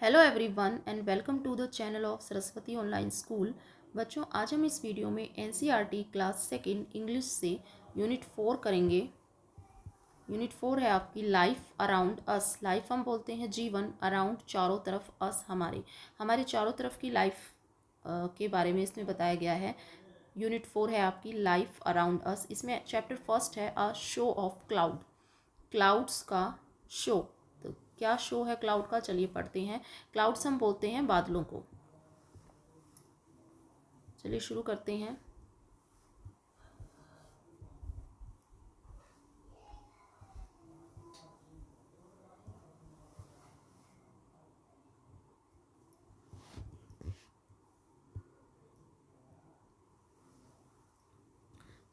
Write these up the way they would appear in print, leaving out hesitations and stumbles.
Hello everyone and welcome to the channel of Saraswati online school. बच्चों, आज हम इस वीडियो में एनसीईआरटी क्लास सेकंड इंग्लिश से यूनिट 4 करेंगे। यूनिट 4 है आपकी लाइफ अराउंड अस। लाइफ हम बोलते हैं जीवन, अराउंड चारों तरफ, अस हमारे चारों तरफ की लाइफ के बारे में इसमें बताया गया है। यूनिट 4 है आपकी लाइफ अराउंड अस। इसमें चैप्टर फर्स्ट है a show off cloud, clouds का शो। तो क्या शो है क्लाउड का, चलिए पढ़ते हैं। क्लाउड्स हम बोलते हैं बादलों को। चलिए शुरू करते हैं।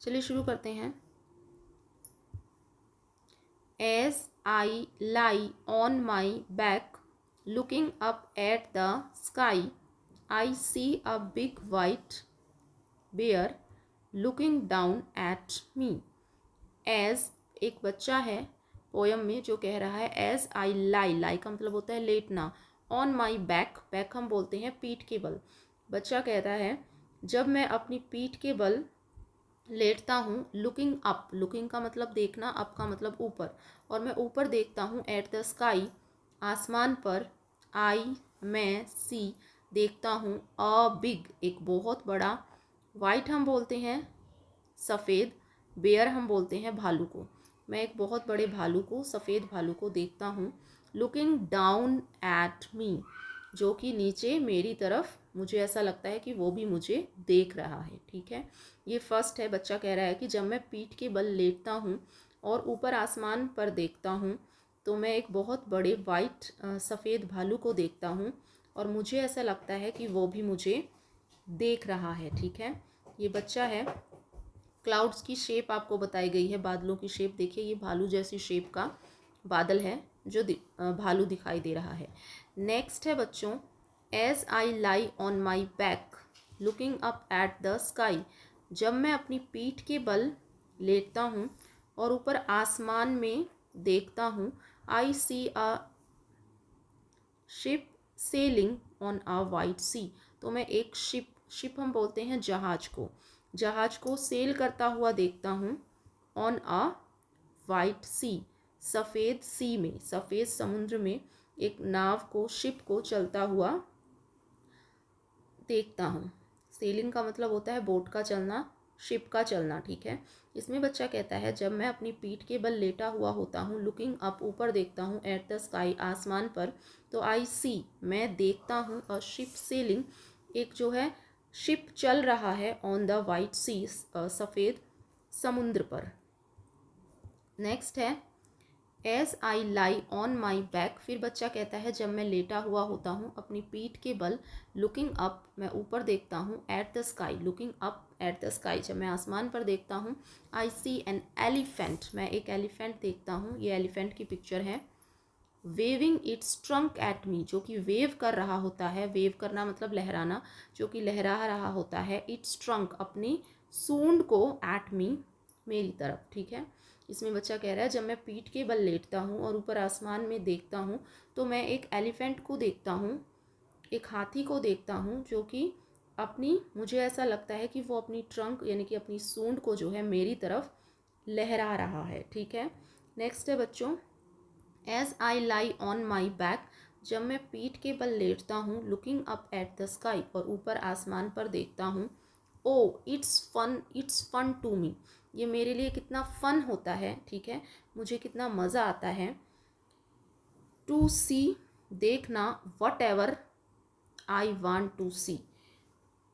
चलिए शुरू करते हैं। As I lie on my back, looking up at the sky, I see a big white bear looking down at me. As एक बच्चा है पोयम में जो कह रहा है as I lie, lie का मतलब होता है लेटना। on my back, back हम बोलते हैं पीठ के बल। बच्चा कहता है जब मैं अपनी पीठ के बल लेटता हूँ, लुकिंग अप, लुकिंग का मतलब देखना, अप का मतलब ऊपर, और मैं ऊपर देखता हूँ एट द स्काई, आसमान पर। आई, मैं, सी, देखता हूँ, अ बिग, एक बहुत बड़ा, वाइट हम बोलते हैं सफ़ेद, बेयर हम बोलते हैं भालू को। मैं एक बहुत बड़े भालू को, सफ़ेद भालू को देखता हूँ। लुकिंग डाउन एट मी, जो कि नीचे मेरी तरफ, मुझे ऐसा लगता है कि वो भी मुझे देख रहा है। ठीक है, ये फर्स्ट है। बच्चा कह रहा है कि जब मैं पीठ के बल लेटता हूँ और ऊपर आसमान पर देखता हूँ तो मैं एक बहुत बड़े वाइट सफ़ेद भालू को देखता हूँ और मुझे ऐसा लगता है कि वो भी मुझे देख रहा है। ठीक है, ये बच्चा है। क्लाउड्स की शेप आपको बताई गई है, बादलों की शेप देखिए, ये भालू जैसी शेप का बादल है जो भालू दिखाई दे रहा है। नेक्स्ट है बच्चों, as I lie on my back looking up at the sky, जब मैं अपनी पीठ के बल लेटता हूँ और ऊपर आसमान में देखता हूँ, I see a ship sailing on a white sea, तो मैं एक शिप हम बोलते हैं जहाज को सेल करता हुआ देखता हूँ। ऑन अ वाइट सी, सफ़ेद सी में, सफ़ेद समुद्र में एक नाव को, शिप को चलता हुआ देखता हूँ। सेलिंग का मतलब होता है बोट का चलना, शिप का चलना। ठीक है, इसमें बच्चा कहता है जब मैं अपनी पीठ के बल लेटा हुआ होता हूँ, लुकिंग अप, ऊपर देखता हूँ, एट द स्काई, आसमान पर, तो आई सी, मैं देखता हूँ, अ शिप सेलिंग, एक जो है शिप चल रहा है, ऑन द वाइट सी, सफ़ेद समुद्र पर। नेक्स्ट है as I lie on my back, फिर बच्चा कहता है जब मैं लेटा हुआ होता हूँ अपनी पीठ के बल, लुकिंग अप, मैं ऊपर देखता हूँ, eight the sky, looking up at the sky, जब मैं आसमान पर देखता हूँ, आई सी एन एलिफेंट, मैं एक एलिफेंट देखता हूँ, ये एलिफेंट की पिक्चर है। Waving its trunk at me, जो कि वेव कर रहा होता है, वेव करना मतलब लहराना, जो कि लहरा रहा होता है, इट्स ट्रंक, अपनी सूंड को, एट मी, मेरी तरफ। ठीक है, इसमें बच्चा कह रहा है जब मैं पीठ के बल लेटता हूँ और ऊपर आसमान में देखता हूँ तो मैं एक एलिफेंट को देखता हूँ, एक हाथी को देखता हूँ, जो कि अपनी, मुझे ऐसा लगता है कि वो अपनी ट्रंक यानी कि अपनी सूंड को जो है मेरी तरफ लहरा रहा है। ठीक है, नेक्स्ट है बच्चों, as I lie on my back, जब मैं पीठ के बल लेटता हूँ, looking up at the sky, और ऊपर आसमान पर देखता हूँ, oh it's fun to me, ये मेरे लिए कितना फ़न होता है। ठीक है, मुझे कितना मज़ा आता है। टू सी, देखना, whatever I want to see,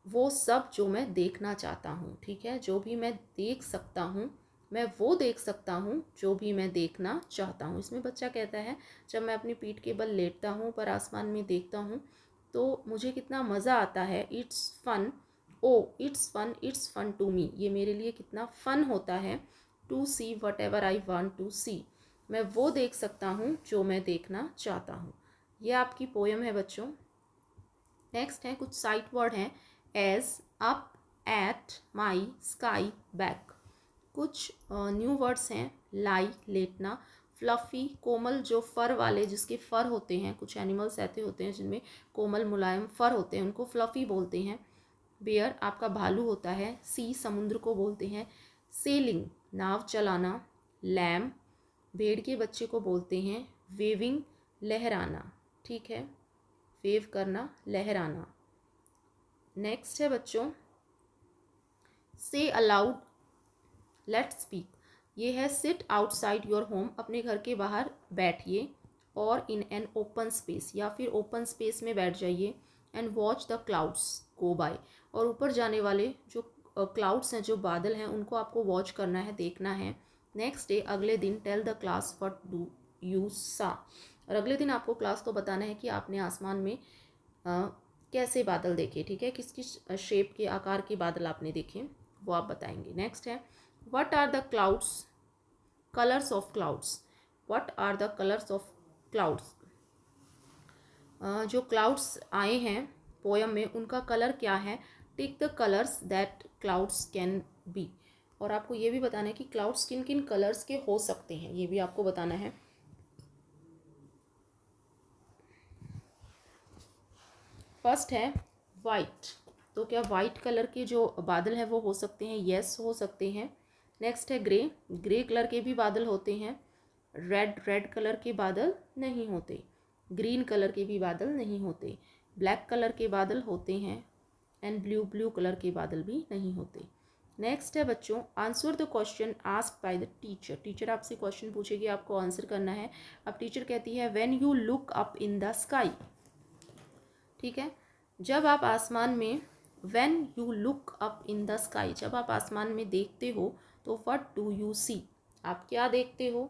वो सब जो मैं देखना चाहता हूँ। ठीक है, जो भी मैं देख सकता हूँ, मैं वो देख सकता हूँ जो भी मैं देखना चाहता हूँ। इसमें बच्चा कहता है जब मैं अपनी पीठ के बल लेटता हूँ पर आसमान में देखता हूँ तो मुझे कितना मज़ा आता है। It's fun, oh it's fun to me, ये मेरे लिए कितना फ़न होता है। To see whatever I want to see, मैं वो देख सकता हूँ जो मैं देखना चाहता हूँ। ये आपकी पोयम है बच्चों। नेक्स्ट है कुछ साइट वर्ड हैं, एज, अप, एट, माई, स्काई, बैक। कुछ न्यू वर्ड्स हैं, लाई, लेटना, फ्लफ़ी कोमल, जो फर वाले, जिसके फर होते हैं, कुछ एनिमल्स ऐसे होते हैं जिनमें कोमल मुलायम फर होते हैं, उनको फ्लफ़ी बोलते हैं। बेयर आपका भालू होता है। सी समुद्र को बोलते हैं। सेलिंग नाव चलाना। लैम भेड़ के बच्चे को बोलते हैं। वेविंग लहराना, ठीक है, वेव करना, लहराना। नेक्स्ट है बच्चों से अलाउड, लेट्स स्पीक। ये है सिट आउटसाइड योर होम, अपने घर के बाहर बैठिए, और इन एन ओपन स्पेस, या फिर ओपन स्पेस में बैठ जाइए। And watch the clouds go by, और ऊपर जाने वाले जो क्लाउड्स हैं, जो बादल हैं, उनको आपको वॉच करना है, देखना है। नेक्स्ट डे अगले दिन tell the class what do you saw, और अगले दिन आपको क्लास को बताना है कि आपने आसमान में कैसे बादल देखे, ठीक है, किस किस शेप के, आकार के बादल आपने देखे, वो आप बताएंगे। नेक्स्ट है what are the clouds, colours of clouds. What are the colours of clouds, जो क्लाउड्स आए हैं पोयम में, उनका कलर क्या है। Tick the colours that clouds can be, और आपको ये भी बताना है कि क्लाउड्स किन किन कलर्स के हो सकते हैं, ये भी आपको बताना है। फर्स्ट है वाइट, तो क्या वाइट कलर के जो बादल हैं वो हो सकते हैं, यस हो सकते हैं। नेक्स्ट है ग्रे, ग्रे कलर के भी बादल होते हैं। रेड कलर के बादल नहीं होते। ग्रीन कलर के भी बादल नहीं होते। ब्लैक कलर के बादल होते हैं। एंड ब्लू कलर के बादल भी नहीं होते। नेक्स्ट है बच्चों answer the question asked by the teacher, teacher आपसे क्वेश्चन पूछेगी, आपको आंसर करना है। अब टीचर कहती है when you look up in the sky, ठीक है, जब आप आसमान में, when you look up in the sky, जब आप आसमान में देखते हो तो व्हाट डू यू सी, आप क्या देखते हो।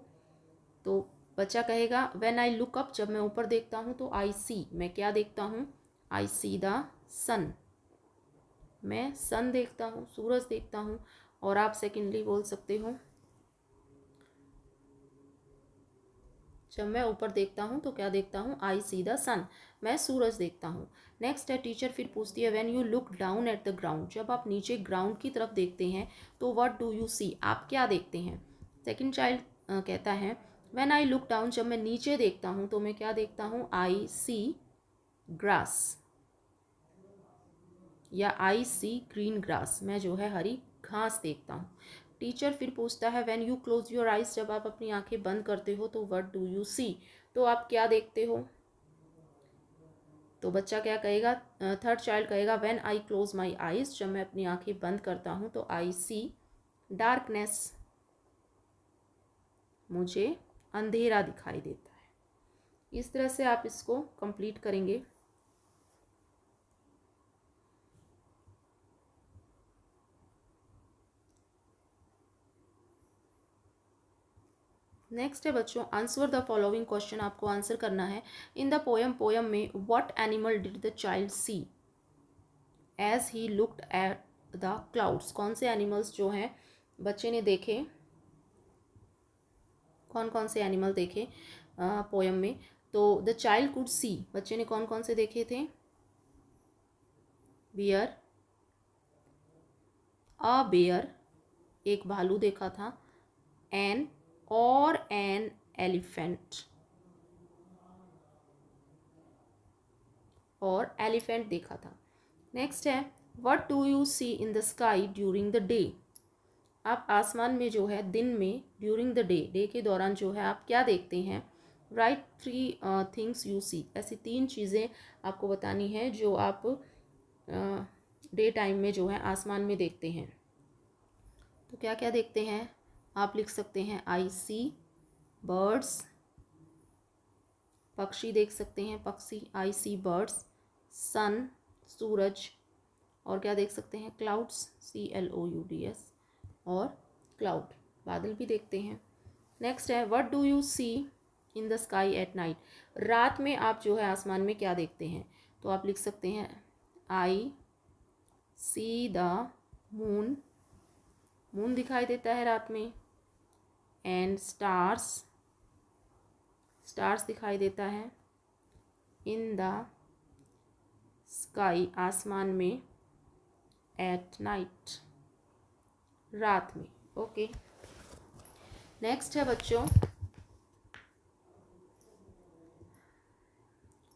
तो बच्चा कहेगा व्हेन आई लुक अप, जब मैं ऊपर देखता हूँ तो आई सी, मैं क्या देखता हूँ, आई सी द सन, मैं सन देखता हूँ, सूरज देखता हूँ। और आप सेकेंडली बोल सकते हो जब मैं ऊपर देखता हूँ तो क्या देखता हूँ, आई सी द सन, मैं सूरज देखता हूँ। नेक्स्ट है टीचर फिर पूछती है when you look down at the ground, जब आप नीचे ग्राउंड की तरफ देखते हैं तो व्हाट डू यू सी, आप क्या देखते हैं। सेकंड चाइल्ड कहता है व्हेन आई लुक डाउन, जब मैं नीचे देखता हूँ तो मैं क्या देखता हूँ, आई सी ग्रास, या आई सी ग्रीन ग्रास, मैं जो है हरी घास देखता हूँ। टीचर फिर पूछता है when you close your eyes, जब आप अपनी आंखें बंद करते हो तो व्हाट डू यू सी, तो आप क्या देखते हो। तो बच्चा क्या कहेगा, थर्ड चाइल्ड कहेगा when I close my eyes, जब मैं अपनी आंखें बंद करता हूँ तो आई सी डार्कनेस, मुझे अंधेरा दिखाई देता है। इस तरह से आप इसको कंप्लीट करेंगे। नेक्स्ट है बच्चों आंसर द फॉलोइंग क्वेश्चन, आपको आंसर करना है। इन द पोयम में what animal did the child see as he looked at the clouds, कौन से एनिमल्स जो हैं बच्चे ने देखे, कौन कौन से एनिमल देखे पोयम में। तो द चाइल्ड कुड सी, बच्चे ने कौन कौन से देखे थे, बियर, अ बेयर, एक भालू देखा था। एन और एन एलिफेंट, और एलिफेंट देखा था। नेक्स्ट है what do you see in the sky during the day, आप आसमान में जो है दिन में, ड्यूरिंग ड डे के दौरान जो है आप क्या देखते हैं। राइट 3 थिंग्स यू सी, ऐसी 3 चीज़ें आपको बतानी है जो आप डे टाइम में जो है आसमान में देखते हैं। तो क्या क्या देखते हैं, आप लिख सकते हैं आई सी बर्ड्स, पक्षी देख सकते हैं, पक्षी, आई सी बर्ड्स, सन सूरज, और क्या देख सकते हैं, क्लाउड्स, CLOUDS, और क्लाउड बादल भी देखते हैं। नेक्स्ट है what do you see in the sky at night, रात में आप जो है आसमान में क्या देखते हैं। तो आप लिख सकते हैं आई सी द मून, मून दिखाई देता है रात में। एंड स्टार्स, स्टार्स दिखाई देता है। इन द स्काई, आसमान में। एट नाइट, रात में। ओके नेक्स्ट है बच्चों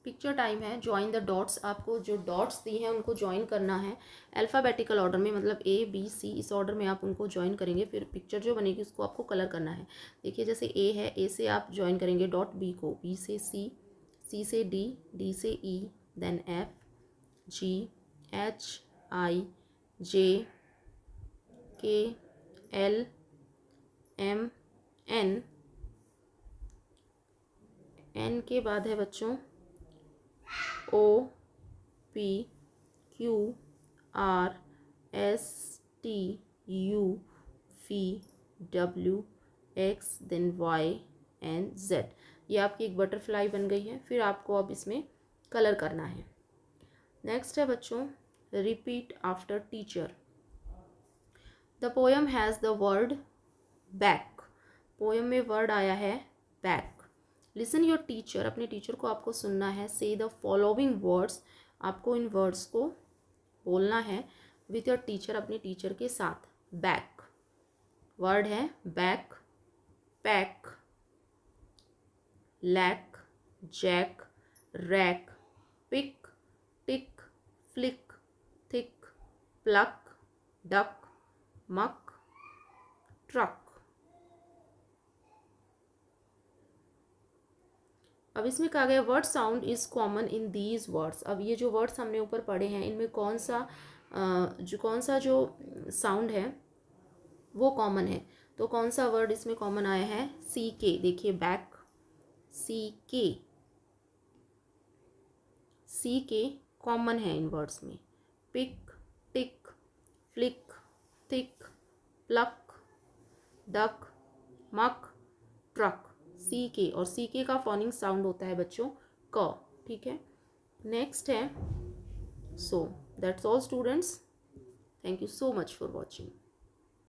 पिक्चर टाइम है। ज्वाइन द डॉट्स, आपको जो डॉट्स दी हैं उनको ज्वाइन करना है अल्फ़ाबेटिकल ऑर्डर में, मतलब A B C इस ऑर्डर में आप उनको ज्वाइन करेंगे। फिर पिक्चर जो बनेगी उसको आपको कलर करना है। देखिए जैसे A है, A से आप ज्वाइन करेंगे डॉट B को, B से C, C से D, D से E, then F G H I J K L M N, N के बाद है बच्चों O P Q R S T U V W X then Y and Z। ये आपकी एक बटरफ्लाई बन गई है। फिर आपको अब इसमें कलर करना है। नेक्स्ट है बच्चों repeat after teacher. The poem has the word back. Poem में वर्ड आया है बैक। लिसन योर टीचर, अपने टीचर को आपको सुनना है। से द फॉलोइंग वर्ड्स, आपको इन वर्ड्स को बोलना है विथ योर टीचर, अपने टीचर के साथ। बैक, वर्ड है back, pack, lack, jack, rack, pick, tick, flick, thick, pluck, duck, muck, truck. अब इसमें कहा गया word sound is common in these words. अब ये जो वर्ड्स हमने ऊपर पढ़े हैं इनमें कौन सा जो साउंड है वो कॉमन है। तो कौन सा वर्ड इसमें कॉमन आया है? सी के। देखिए बैक, सी के कॉमन है इन वर्ड्स में। Pick, tick, flick, thick, pluck, duck, muck, truck. सी के, और सी के का फॉनिंग साउंड होता है बच्चों क। ठीक है, नेक्स्ट है so that's all students, thank you so much for watching.